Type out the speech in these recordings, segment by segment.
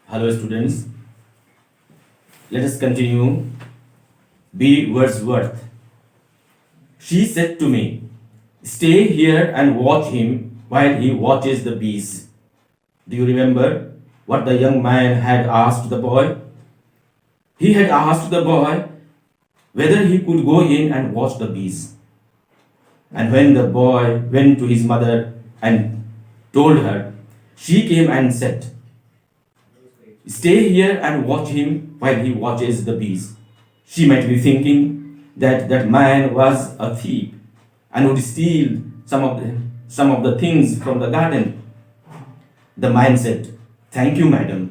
Hello students, let us continue. B. Wordsworth. She said to me, "Stay here and watch him while he watches the bees." Do you remember what the young man had asked the boy? He had asked the boy whether he could go in and watch the bees. And when the boy went to his mother and told her, she came and said, "Stay here and watch him while he watches the bees." She might be thinking that that man was a thief and would steal some of the things from the garden. The man said, "Thank you, madam.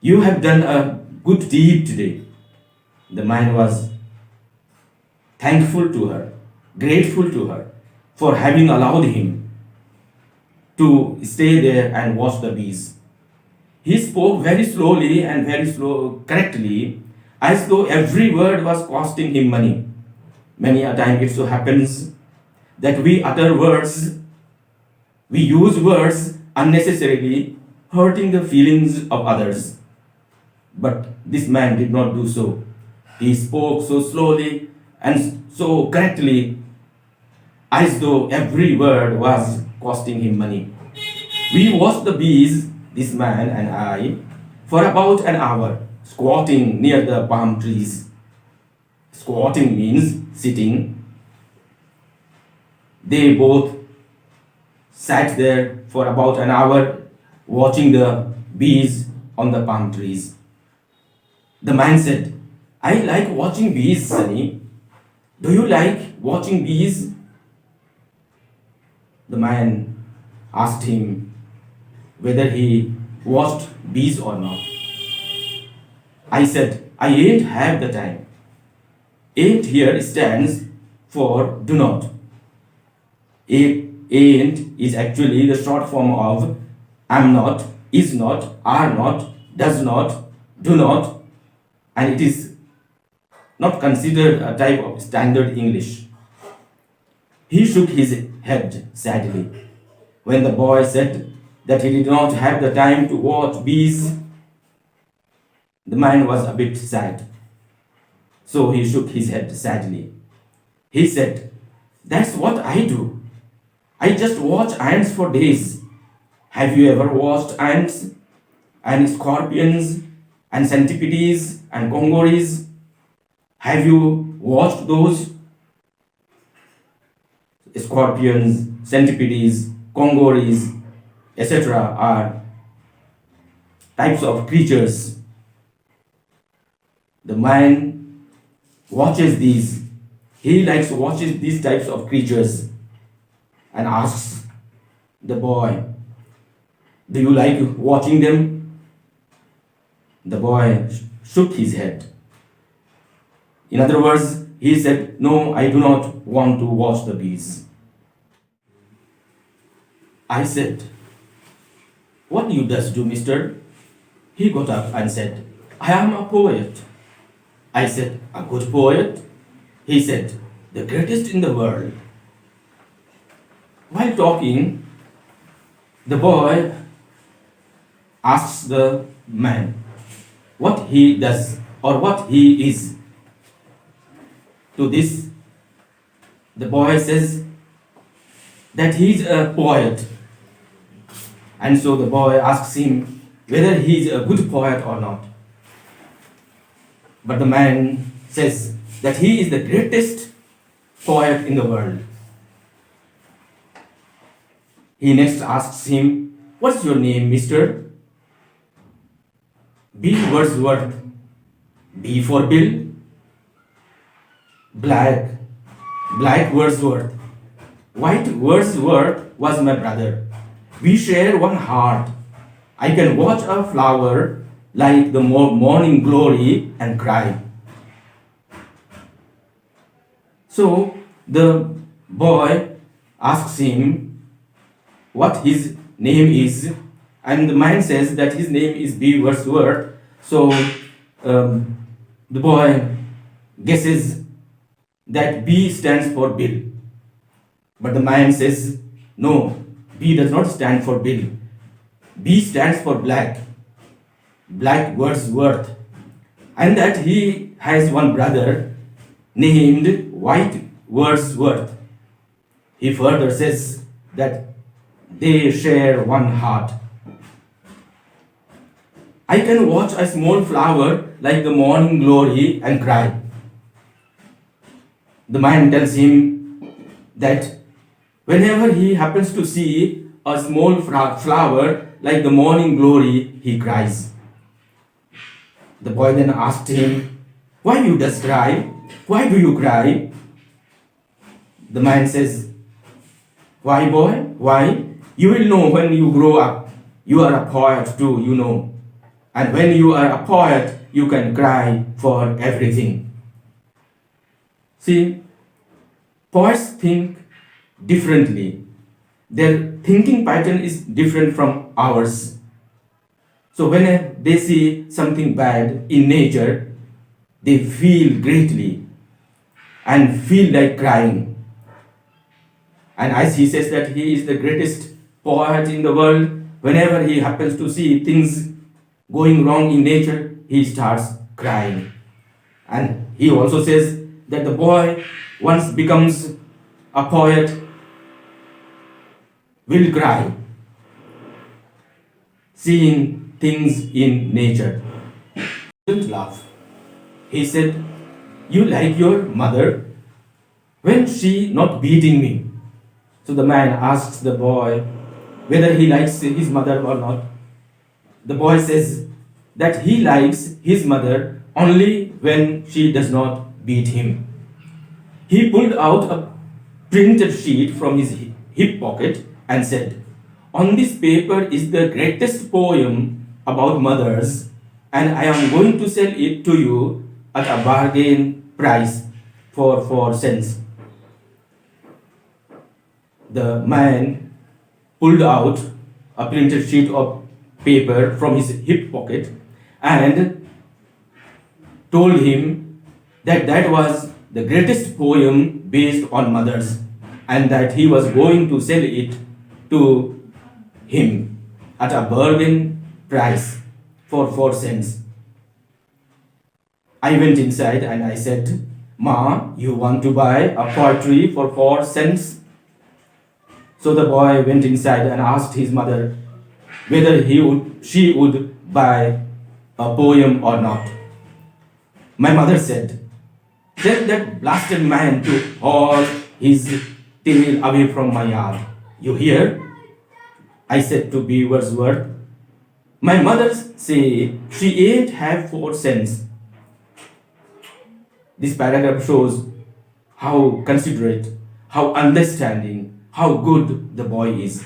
You have done a good deed today." The man was thankful to her, grateful to her for having allowed him to stay there and watch the bees. He spoke very slowly and correctly, as though every word was costing him money. Many a time it so happens that we utter words, we use words unnecessarily, hurting the feelings of others. But this man did not do so. He spoke so slowly and so correctly, as though every word was costing him money. We watched the bees, this man and I, for about an hour, squatting near the palm trees. Squatting means sitting. They both sat there for about an hour, watching the bees on the palm trees. The man said, "I like watching bees, Sonny. Do you like watching bees?" The man asked him whether he watched bees or not. I said, "I ain't have the time." Ain't here stands for do not. Ain't is actually the short form of am not, is not, are not, does not, do not, and it is not considered a type of standard English. He shook his head sadly. When the boy said that he did not have the time to watch bees, the man was a bit sad. So he shook his head sadly. He said, "That's what I do. I just watch ants for days. Have you ever watched ants and scorpions and centipedes and congories? Have you watched those? Scorpions, centipedes, congories, etc. are types of creatures. The man watches these. He likes watches these types of creatures and asks the boy, "Do you like watching them?" The boy shook his head. In other words, he said, "No, I do not want to watch the bees." I said, "What you does do, mister?" He got up and said, "I am a poet." I said, "A good poet?" He said, "The greatest in the world." While talking, the boy asks the man what he does or what he is. To this, the boy says that he is a poet. And so the boy asks him whether he is a good poet or not. But the man says that he is the greatest poet in the world. He next asks him, "What's your name, mister?" B. Wordsworth. B for Bill. Black Wordsworth. White Wordsworth was my brother. We share one heart. I can watch a flower like the morning glory and cry. So the boy asks him what his name is, and the man says that his name is B. Wordsworth. So the boy guesses that B stands for Bill. But the man says, "No, B does not stand for Bill. B stands for black. Black Wordsworth, and that he has one brother named White Wordsworth. He further says that they share one heart. I can watch a small flower like the morning glory and cry. The man tells him that whenever he happens to see a small flower like the morning glory, he cries. The boy then asked him, "Why you does cry? Why do you cry?" The man says, "Why, boy? Why? You will know when you grow up. You are a poet too, you know. And when you are a poet, you can cry for everything." See, poets think differently. Their thinking pattern is different from ours. So when they see something bad in nature, they feel greatly and feel like crying. And as he says that he is the greatest poet in the world, whenever he happens to see things going wrong in nature, he starts crying. And he also says that the boy, once becomes a poet, will cry, seeing things in nature. He didn't laugh. He said, "You like your mother? When she not beating me?" So the man asks the boy whether he likes his mother or not. The boy says that he likes his mother only when she does not beat him. He pulled out a printed sheet from his hip pocket and said, "On this paper is the greatest poem about mothers, and I am going to sell it to you at a bargain price for 4 cents. The man pulled out a printed sheet of paper from his hip pocket and told him that that was the greatest poem based on mothers and that he was going to sell it to him at a bargain price for 4 cents. I went inside and I said, "Ma, you want to buy a poetry for 4 cents? So the boy went inside and asked his mother whether she would buy a poem or not. My mother said, "Tell that blasted man to haul his tail away from my yard. You hear?" I said to B. Wordsworth, "My mother say she ain't have 4 cents. This paragraph shows how considerate, how understanding, how good the boy is.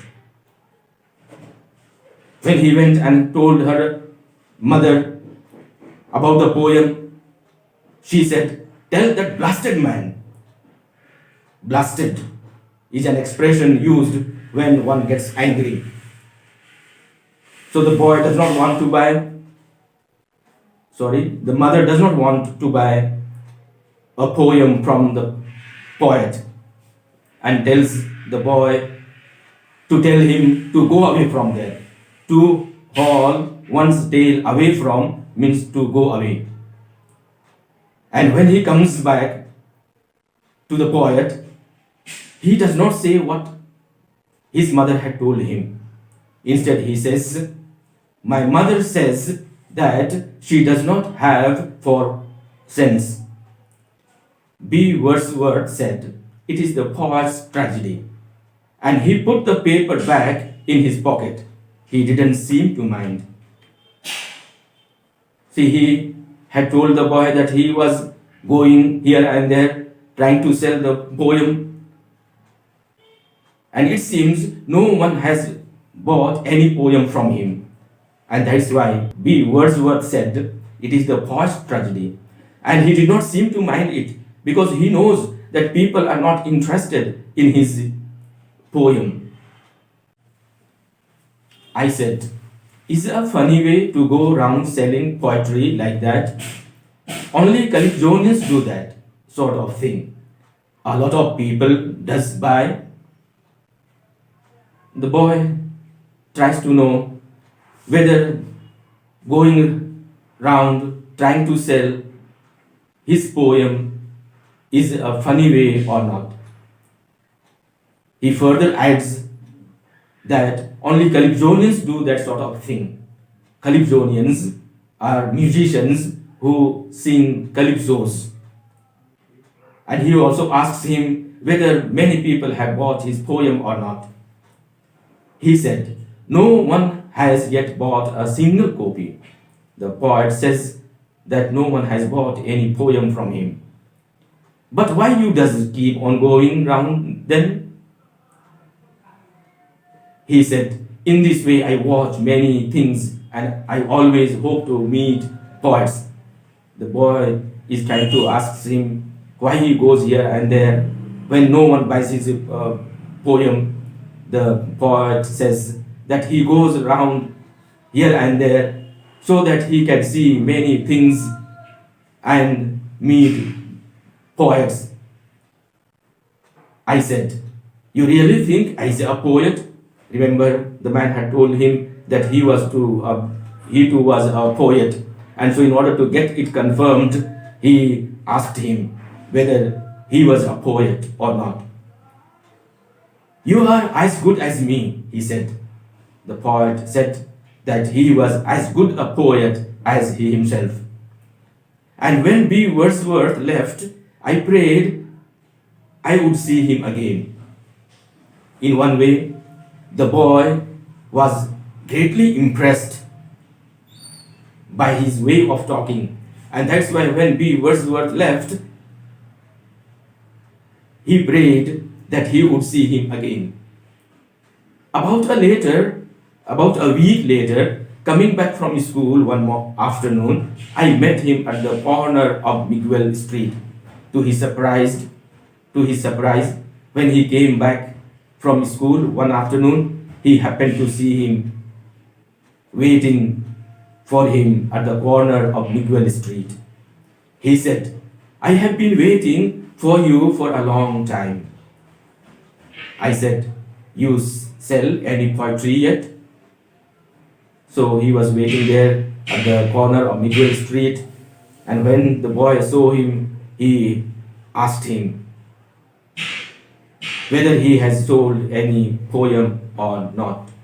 When he went and told her mother about the poem, she said, "Tell that blasted man." Blasted is an expression used when one gets angry. So the boy does not want to buy, the mother does not want to buy a poem from the poet and tells the boy to tell him to go away from there. To haul one's tail away from means to go away. And when he comes back to the poet, he does not say what his mother had told him. Instead, he says, "My mother says that she does not have 4 cents. B. Wordsworth said, "It is the poet's tragedy." And he put the paper back in his pocket. He didn't seem to mind. See, he had told the boy that he was going here and there trying to sell the poem. And it seems no one has bought any poem from him. And that's why B. Wordsworth said, "It is the poet's tragedy." And he did not seem to mind it because he knows that people are not interested in his poem. I said, "Is it a funny way to go around selling poetry like that? Only Caledonians do that sort of thing. A lot of people does buy." The boy tries to know whether going round trying to sell his poem is a funny way or not. He further adds that only Calypsonians do that sort of thing. Calypsonians are musicians who sing calypsos. And he also asks him whether many people have bought his poem or not. He said, "No one has yet bought a single copy." The poet says that no one has bought any poem from him. "But why you does it keep on going round then?" He said, "In this way I watch many things and I always hope to meet poets." The boy is trying to ask him why he goes here and there when no one buys his poem. The poet says that he goes around here and there so that he can see many things and meet poets. I said, "You really think I am a poet?" Remember, the man had told him that he too was a poet. And so in order to get it confirmed, he asked him whether he was a poet or not. "You are as good as me," he said. The poet said that he was as good a poet as he himself. "And when B. Wordsworth left, I prayed I would see him again." In one way, the boy was greatly impressed by his way of talking. And that's why when B. Wordsworth left, he prayed that he would see him again. About a week later, coming back from school one afternoon, I met him at the corner of Miguel Street. To his surprise, when he came back from school one afternoon, he happened to see him waiting for him at the corner of Miguel Street. He said, "I have been waiting for you for a long time." I said, "You sell any poetry yet?" So he was waiting there at the corner of Miguel Street, and when the boy saw him, he asked him whether he has sold any poem or not.